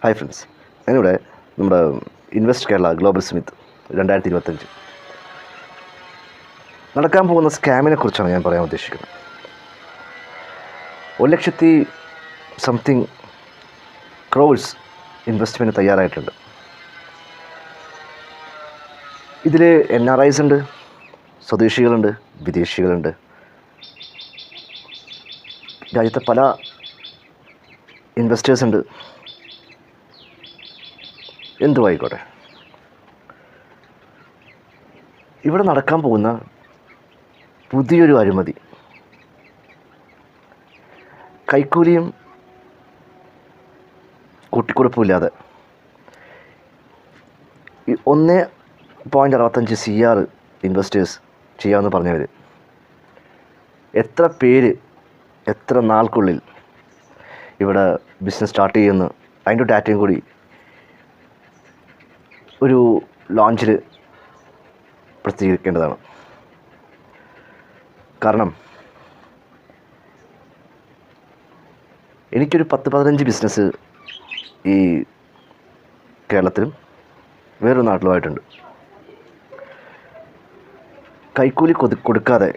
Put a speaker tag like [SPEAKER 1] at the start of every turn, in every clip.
[SPEAKER 1] Hi friends, ഞാനിവിടെ നമ്മുടെ invest Kerala global Smith 2025 നടക്കാൻ പോകുന്ന സ്കാമിനെ കുറിച്ചാണ് ഞാൻ പറയാൻ ഉദ്ദേശിക്കുന്നത്. 1,00,000 സംതിങ് ക്രോഴ്സ് ഇൻവെസ്റ്റ്മെൻറ്റ് തയ്യാറായിട്ടുണ്ട്. ഇതിൽ NRIs ഉണ്ട്, സ്വദേശികളുണ്ട്, വിദേശികളുണ്ട്, രാജ്യത്തെ പല ഇൻവെസ്റ്റേഴ്സ് ഉണ്ട്. എന്തുമായിക്കോട്ടെ, ഇവിടെ നടക്കാൻ പോകുന്ന പുതിയൊരു അഴിമതി, കൈക്കൂലിയും കൂട്ടിക്കൊടുപ്പുമില്ലാതെ 1.65 CR ഇൻവെസ്റ്റേഴ്സ് ചെയ്യാമെന്ന് പറഞ്ഞവർ എത്ര പേര് എത്ര നാൾക്കുള്ളിൽ ഇവിടെ ബിസിനസ് സ്റ്റാർട്ട് ചെയ്യുമെന്ന് അതിൻ്റെ ഡാറ്റയും കൂടി ഒരു ലോഞ്ചിൽ പ്രസിദ്ധീകരിക്കേണ്ടതാണ്. കാരണം എനിക്കൊരു 10-15 ബിസിനസ് ഈ കേരളത്തിലും വേറൊരു നാട്ടിലുമായിട്ടുണ്ട്. കൈക്കൂലി കൊടുക്കാതെ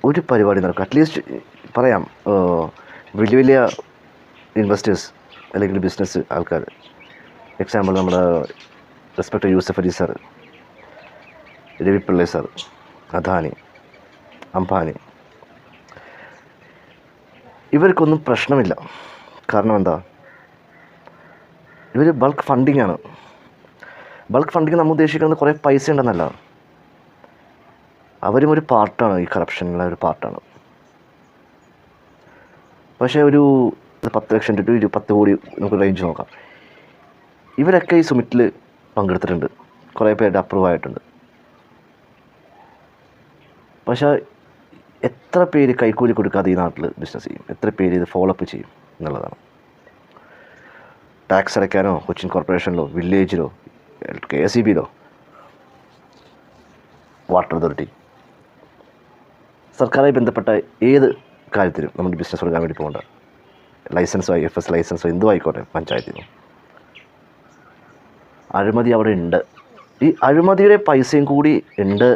[SPEAKER 1] ഒരു പരിപാടി നടക്കും. അറ്റ്ലീസ്റ്റ് പറയാം, വലിയ വലിയ ഇൻവെസ്റ്റേഴ്സ് അല്ലെങ്കിൽ ബിസിനസ് ആൾക്കാർ, എക്സാമ്പിൾ നമ്മുടെ respect Yusuf Ali sir, Ravi Pillai sir, Adani, Ambani, ഇവർക്കൊന്നും പ്രശ്നമില്ല. കാരണം എന്താ, ഇവർ ബൾക്ക് ഫണ്ടിങ് ആണ്. ബൾക്ക് ഫണ്ടിങ് നമ്മൾ ഉദ്ദേശിക്കുന്നത് കുറേ പൈസ ഉണ്ടെന്നല്ല, അവരും ഒരു പാർട്ടാണ്, ഈ കറപ്ഷനിലെ ഒരു പാർട്ടാണ്. പക്ഷേ ഒരു 10 ലക്ഷം ടു 10 കോടി നമുക്ക് റേഞ്ച് നോക്കാം. ഇവരൊക്കെ ഈ സുമിറ്റിൽ പങ്കെടുത്തിട്ടുണ്ട്, കുറേ പേരുടെ അപ്രൂവ് ആയിട്ടുണ്ട്. പക്ഷേ എത്ര പേര് കൈക്കൂലി കൊടുക്കാതെ ഈ നാട്ടിൽ ബിസിനസ് ചെയ്യും? എത്ര പേര് ഇത് ഫോളോ അപ്പ് ചെയ്യും എന്നുള്ളതാണ്. ടാക്സ് അടയ്ക്കാനോ കൊച്ചിൻ കോർപ്പറേഷനിലോ വില്ലേജിലോ KSEBിയിലോ വാട്ടർ അതോറിറ്റി, സർക്കാരുമായി ബന്ധപ്പെട്ട ഏത് കാര്യത്തിലും നമ്മൾ ബിസിനസ് കൊടുക്കാൻ വേണ്ടി പോകേണ്ട, ലൈസൻസോ IFS ലൈസൻസോ എന്തും ആയിക്കോട്ടെ, പഞ്ചായത്തിനോ, അഴിമതി അവിടെ ഉണ്ട്. ഈ അഴിമതിയുടെ പൈസയും കൂടി ഉണ്ട്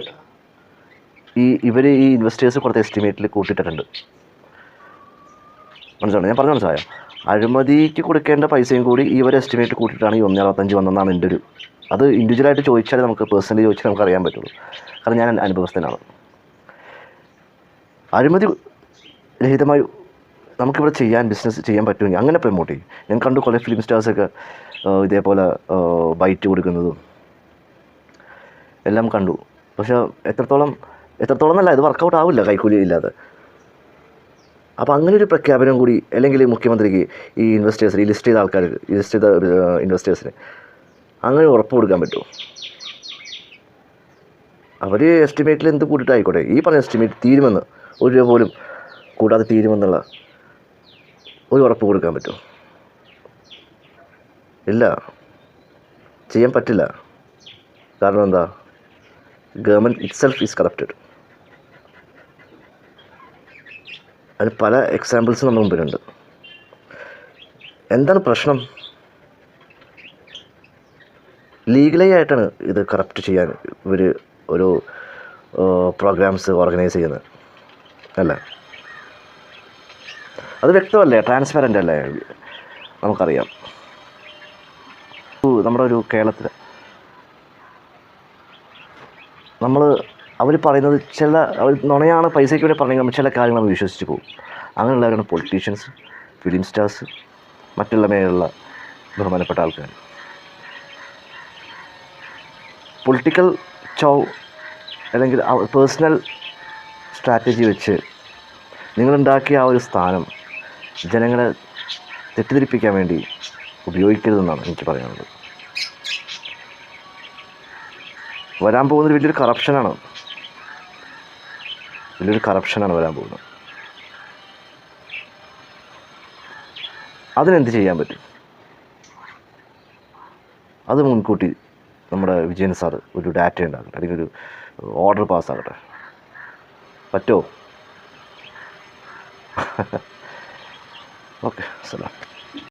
[SPEAKER 1] ഇവർ ഈ ഇൻവെസ്റ്റേഴ്സ് കൊടുത്ത എസ്റ്റിമേറ്റിൽ കൂട്ടിയിട്ടുണ്ട്. മനസ്സിലാണോ ഞാൻ പറഞ്ഞ? മനസ്സിലായോ? അഴിമതിക്ക് കൊടുക്കേണ്ട പൈസയും കൂടി ഇവർ എസ്റ്റിമേറ്റ് കൂട്ടിയിട്ടാണ് ഈ 1.65 വന്നതെന്നാണ് എൻ്റെ ഒരു, അത് ഇൻഡിവിജ്വലായിട്ട് ചോദിച്ചാൽ നമുക്ക് പേഴ്സണലി ചോദിച്ചാൽ നമുക്ക് അറിയാൻ പറ്റുള്ളൂ. കാരണം ഞാൻ അനുഭവസ്ഥനാണ്. അഴിമതി രഹിതമായി നമുക്കിവിടെ ബിസിനസ് ചെയ്യാൻ പറ്റുമെങ്കിൽ അങ്ങനെ പ്രൊമോട്ട് ചെയ്യും. ഞാൻ കണ്ടു കുറേ ഫിലിം സ്റ്റാർസൊക്കെ ഇതേപോലെ ബൈറ്റ് കൊടുക്കുന്നതും എല്ലാം കണ്ടു. പക്ഷേ എത്രത്തോളം എന്നല്ല, ഇത് വർക്കൗട്ട് ആവില്ല കൈക്കൂലി ഇല്ലാതെ. അപ്പോൾ അങ്ങനെ ഒരു പ്രഖ്യാപനം കൂടി, അല്ലെങ്കിൽ മുഖ്യമന്ത്രിക്ക് ഈ ഇൻവെസ്റ്റേഴ്സ്, ഈ ലിസ്റ്റ് ചെയ്ത ആൾക്കാർ, ഈ ലിസ്റ്റ് ചെയ്ത ഇൻവെസ്റ്റേഴ്സിന് അങ്ങനെ ഉറപ്പ് കൊടുക്കാൻ പറ്റുമോ? അവർ എസ്റ്റിമേറ്റിൽ എന്ത് കൂട്ടിയിട്ടായിക്കോട്ടെ, ഈ പറഞ്ഞ എസ്റ്റിമേറ്റ് തീരുമെന്ന്, 1 രൂപ പോലും കൂടാതെ തീരുമെന്നുള്ള ഒരു ഉറപ്പ് കൊടുക്കാൻ പറ്റുമോ? ഇല്ല, ചെയ്യാൻ പറ്റില്ല. കാരണം എന്താ, ഗവൺമെൻറ് ഇറ്റ്സെൽഫ് ഈസ് കറപ്റ്റഡ്. അതിന് പല എക്സാമ്പിൾസും നമ്മുടെ മുമ്പിലുണ്ട്. എന്താണ് പ്രശ്നം? ലീഗലി ആയിട്ടാണ് ഇത് കറപ്റ്റ് ചെയ്യാൻ ഇവർ ഒരു പ്രോഗ്രാംസ് ഓർഗനൈസ് ചെയ്യുന്നത് അല്ലേ? അത് വ്യക്തമല്ലേ? ട്രാൻസ്പെറൻ്റ് അല്ലേ? നമുക്കറിയാം. നമ്മുടെ ഒരു കേരളത്തിൽ അവർ പറയുന്നത് അവർ നുണയാണ്, പൈസയ്ക്ക് വേണ്ടി പറഞ്ഞെങ്കിൽ ചില കാര്യങ്ങൾ നമ്മൾ വിശ്വസിച്ച് പോകും. അങ്ങനെയുള്ളവരാണ് പൊളിറ്റീഷ്യൻസ്, ഫിലിം സ്റ്റാർസ്, മറ്റുള്ള മേലുള്ള ബഹുമാനപ്പെട്ട ആൾക്കാർ. പൊളിറ്റിക്കൽ അല്ലെങ്കിൽ പേഴ്സണൽ സ്ട്രാറ്റജി വെച്ച് നിങ്ങളുണ്ടാക്കിയ ആ ഒരു സ്ഥാനം ജനങ്ങളെ തെറ്റിദ്ധരിപ്പിക്കാൻ വേണ്ടി ഉപയോഗിക്കരുതെന്നാണ് എനിക്ക് പറയാനുള്ളത്. വരാൻ പോകുന്നത് വലിയൊരു കറപ്ഷനാണ് വരാൻ പോകുന്നത്. അതിനെന്ത് ചെയ്യാൻ പറ്റും? അത് മുൻകൂട്ടി നമ്മുടെ വിജയൻ സാറ് ഒരു ഡാറ്റ ഉണ്ടാകട്ടെ, അല്ലെങ്കിൽ ഒരു ഓർഡർ പാസ്സാകട്ടെ. പറ്റുമോ? ഓക്കെ, സലാം.